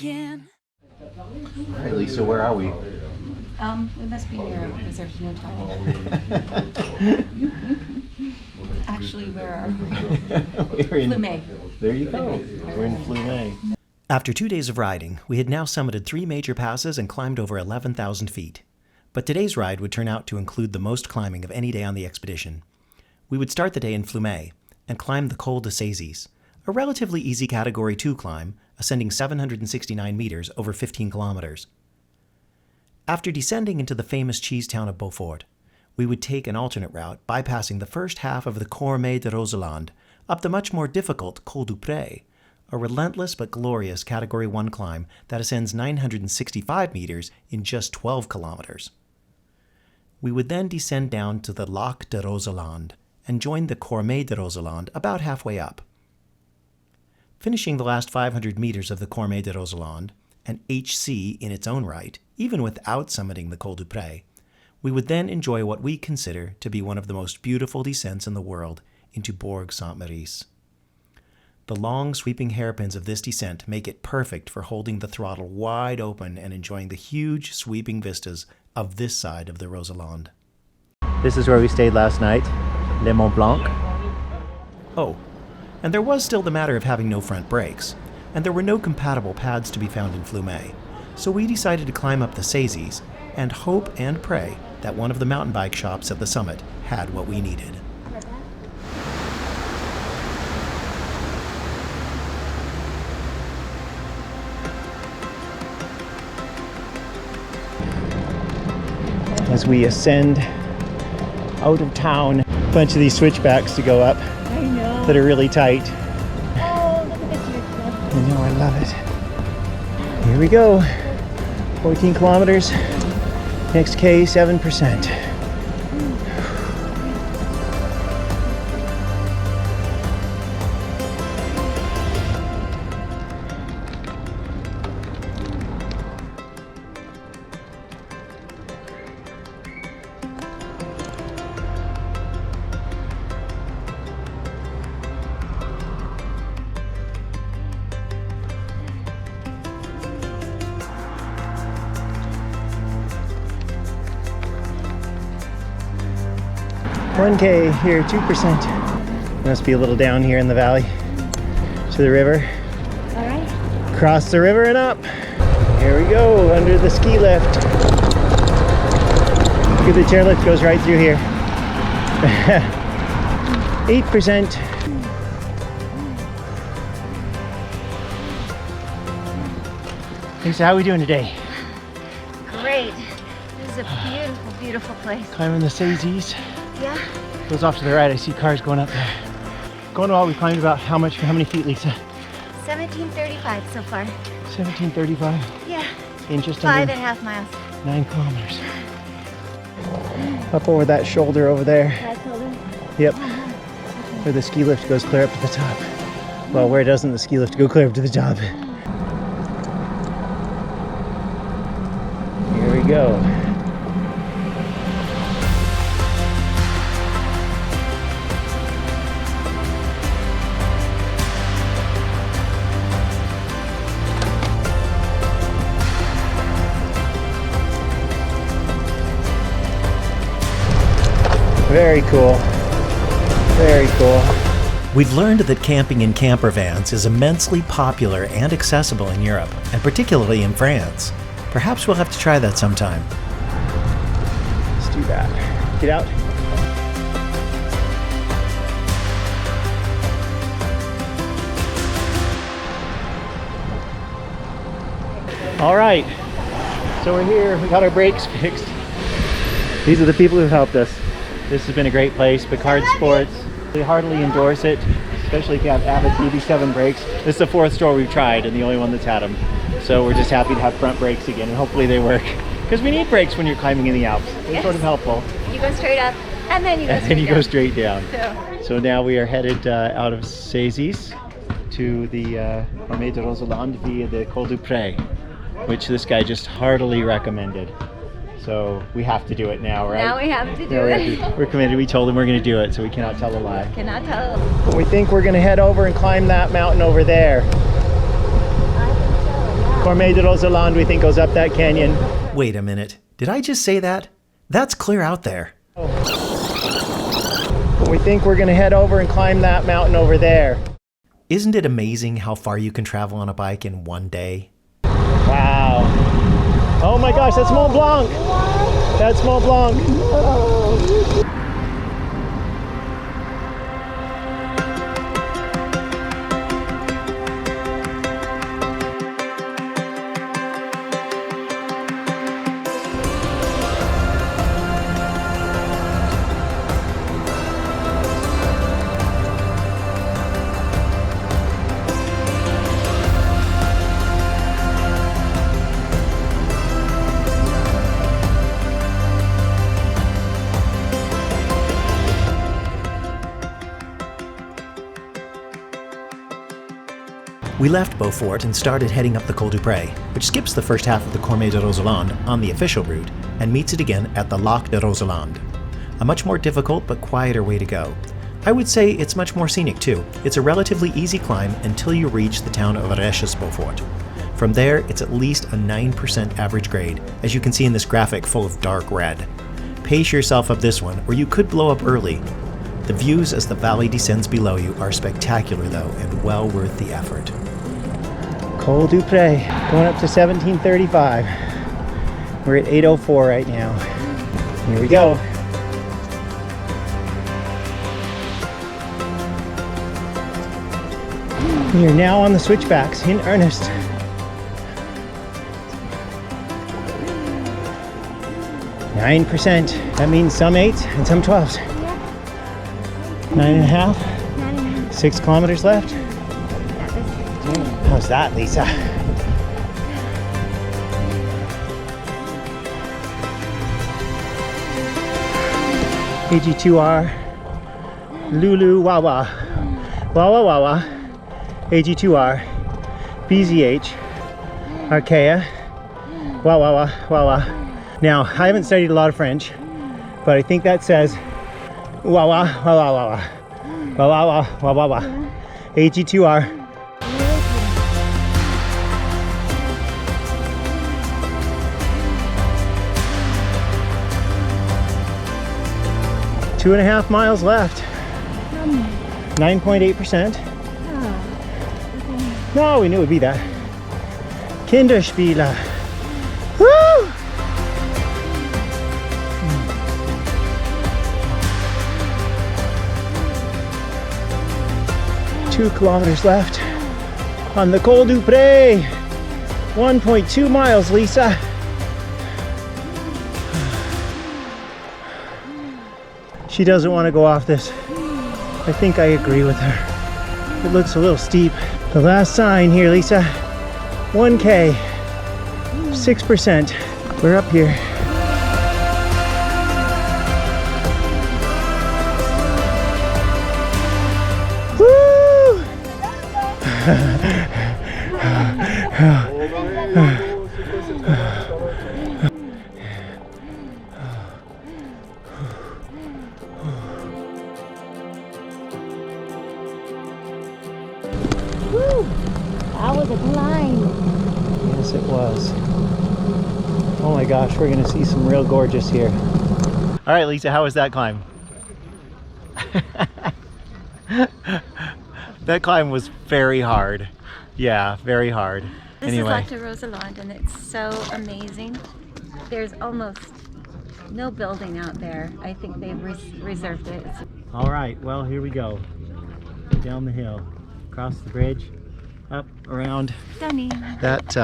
again. Hey Lisa, where are we? We must be near Reserve Time. Actually, where are we? We're in Flumet. There you go. We're in Flumet. After 2 days of riding, we had now summited 3 major passes and climbed over 11,000 feet. But today's ride would turn out to include the most climbing of any day on the expedition. We would start the day in Flumet and climb the Col de Saisies, a relatively easy Category 2 climb, ascending 769 meters over 15 kilometers. After descending into the famous cheese town of Beaufort, we would take an alternate route, bypassing the first half of the Cormet de Roselend up the much more difficult Col du Pre, a relentless but glorious Category 1 climb that ascends 965 meters in just 12 kilometers. We would then descend down to the Lac de Roselend and join the Cormet de Roselend about halfway up. Finishing the last 500 meters of the Cormet de Roselend, an HC in its own right, even without summiting the Col du Pre, we would then enjoy what we consider to be one of the most beautiful descents in the world into Bourg-Saint-Maurice. The long, sweeping hairpins of this descent make it perfect for holding the throttle wide open and enjoying the huge, sweeping vistas of this side of the Roselend. This is where we stayed last night, Le Mont Blanc. Oh, and there was still the matter of having no front brakes, and there were no compatible pads to be found in Flumet, so we decided to climb up the Saisies and hope and pray that one of the mountain bike shops at the summit had what we needed. As we ascend out of town, a bunch of these switchbacks to go up that are really tight. Oh, look at this huge stuff. I know, I love it. Here we go. 14 kilometers. Next K, 7%. $1K here, 2%. Must be a little down here in the valley to the river. All right. Cross the river and up. Here we go, under the ski lift. Look at the chairlift goes right through here. 8%. Lisa, how are we doing today? Great. This is a beautiful, beautiful place. Climbing the Saisies. Yeah. Goes off to the right. I see cars going up there. Going well, we climbed about how many feet, Lisa? 1735 so far. 1735 Yeah. in just under 5.5 miles. 9 kilometers. Up over that shoulder over there. Yep. Where the ski lift goes clear up to the top. Well, where doesn't the ski lift go clear up to the top? Here we go. Very cool. Very cool. We've learned that camping in camper vans is immensely popular and accessible in Europe, and particularly in France. Perhaps we'll have to try that sometime. Let's do that. Get out. All right. So we're here. We got our brakes fixed. These are the people who helped us. This has been a great place. Picard Sports. We heartily endorse it, especially if you have Abbott BB7 brakes. This is the 4th store we've tried and the only one that's had them. So we're just happy to have front brakes again, and hopefully they work. Because we need brakes when you're climbing in the Alps. They're sort of helpful. You go straight up, and then you go straight down. So now we are headed out of Saisies to the Cormet de Roselend via the Col du Pre, which this guy just heartily recommended. So we have to do it now, right? Now we have to do it. We're committed. We told him we're going to do it, so we cannot tell a lie. Cannot tell. We think we're going to head over and climb that mountain over there. I think so, yeah. Cormet de Roselend, we think, goes up that canyon. Wait a minute. Did I just say that? That's clear out there. We think we're gonna head over and climb that mountain over there. Isn't it amazing how far you can travel on a bike in one day? Wow. Oh my gosh, that's Mont Blanc. That's Mont Blanc. We left Beaufort and started heading up the Col du Pre, which skips the first half of the Cormet de Roselend on the official route and meets it again at the Lac de Roselend. A much more difficult but quieter way to go. I would say it's much more scenic too. It's a relatively easy climb until you reach the town of Beaufort. From there, it's at least a 9% average grade, as you can see in this graphic full of dark red. Pace yourself up this one, or you could blow up early. The views as the valley descends below you are spectacular though, and well worth the effort. Col du Pre, going up to 1735. We're at 804 right now. Here we go. We are now on the switchbacks in earnest. Nine % That means some 8s and some 12s. 9.5. 6 kilometers left. How's that, Lisa? AG2R, Lulu Wawa, Wawa Wawa, AG2R, BZH, Arkea, Wawa Wawa. Now, I haven't studied a lot of French, but I think that says Wawa Wawa Wawa, Wawa Wawa Wawa, AG2R. Two and a half miles left. 9.8%. No, we knew it would be that. Kinderspiele. Woo! Two kilometers left on the Col du Pre. 1.2 miles, Lisa. She doesn't want to go off this. I think I agree with her. It looks a little steep. The last sign here, Lisa. 1K. 6%. We're up here. Woo! That was a climb. Yes, it was. Oh my gosh, we're gonna see some real gorgeous here. All right, Lisa, how was that climb? That climb was very hard. Yeah, very hard. This is Lac de Roselend, and it's so amazing. There's almost no building out there. I think they've reserved it. All right, well, here we go. Down the hill, across the bridge, up around Stunning. that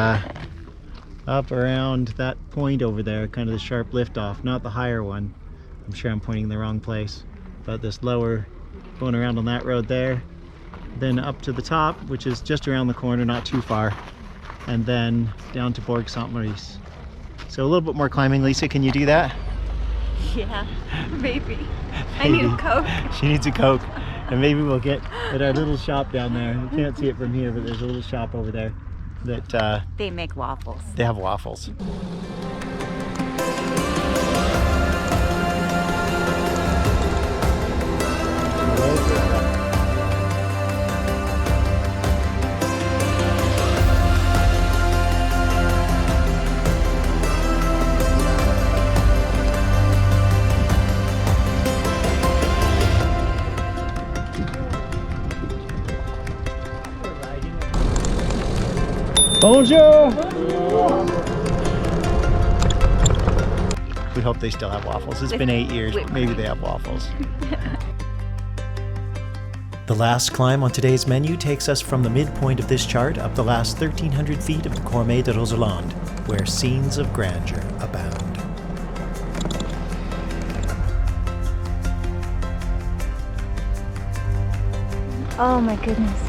up around that point over there, kind of the sharp lift off, not the higher one. I'm sure I'm pointing in the wrong place, but this lower, going around on that road there, then up to the top, which is just around the corner, not too far, and then down to Bourg-Saint-Maurice. So a little bit more climbing. Lisa, can you do that? Yeah, maybe. I need a Coke. She needs a Coke. And maybe we'll get at our little shop down there. You can't see it from here, but there's a little shop over there that they make waffles. They have waffles. Bonjour! We hope they still have waffles. It's been 8 years. Maybe they have waffles. The last climb on today's menu takes us from the midpoint of this chart up the last 1,300 feet of the Cormet de Roselend, where scenes of grandeur abound. Oh my goodness.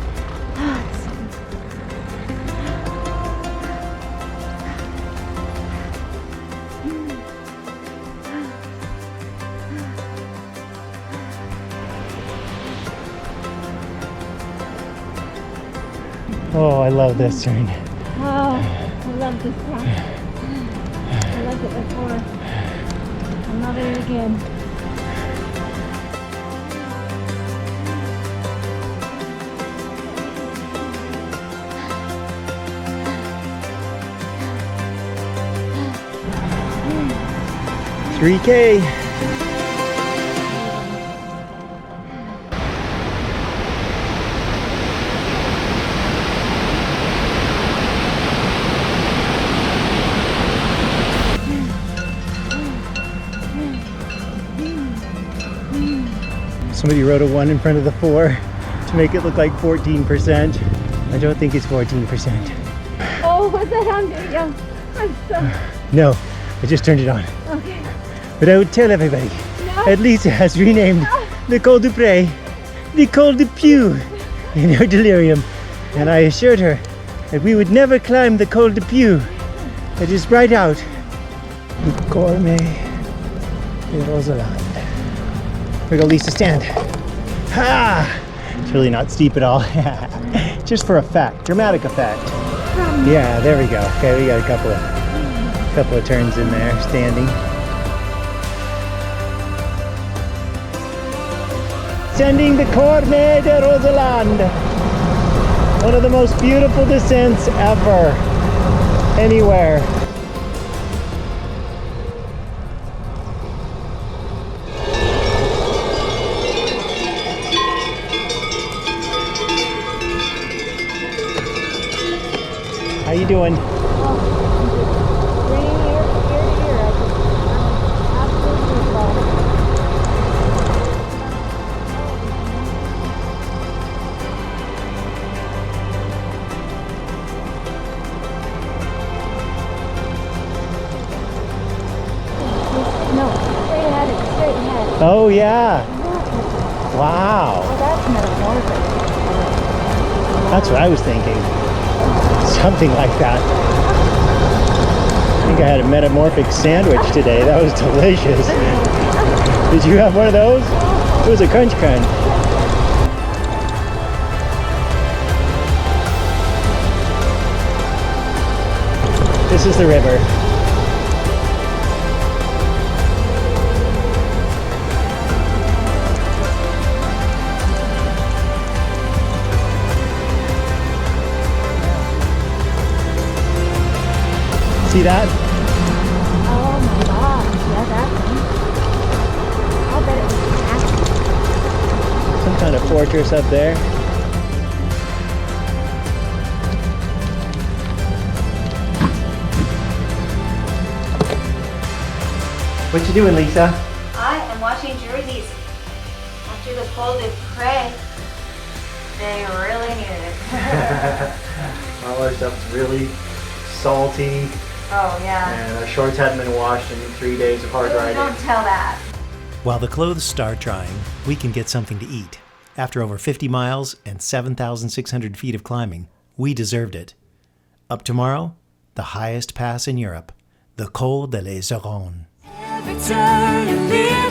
Oh, I love this turn. Oh, I love this path. I loved it before. I love it again. $3K. Somebody wrote a 1 in front of the 4 to make it look like 14%. I don't think it's 14%. Oh, what's that on video? I'm so... No, I just turned it on. Okay. But I would tell everybody that Lisa has renamed the Col du Pre the Col du Pre in her delirium. And I assured her that we would never climb the Col du Pre that is right out the Cormet de Roselend. Where go Lisa stand? Ha! It's really not steep at all. Just for effect, dramatic effect. Yeah, there we go. Okay, we got a couple of turns in there, standing. Descending the Cormet de Roselend. One of the most beautiful descents ever, anywhere. How you doing? Oh yeah. Wow. Oh, that's metamorphic. That's what I was thinking. Something like that. I think I had a metamorphic sandwich today. That was delicious. Did you have one of those? It was a crunch crunch. This is the river. See that? Oh my gosh, yeah, that one. I'll bet it was massive. Some kind of fortress up there. What you doing, Lisa? I am washing jerseys after the Col du Pre. They really needed it. All our stuff's really salty. Oh yeah. And our shorts hadn't been washed in 3 days of hard riding. Don't tell that. While the clothes start drying, we can get something to eat. After over 50 miles and 7,600 feet of climbing, we deserved it. Up tomorrow, the highest pass in Europe, the Col de Roselend. Every turn you live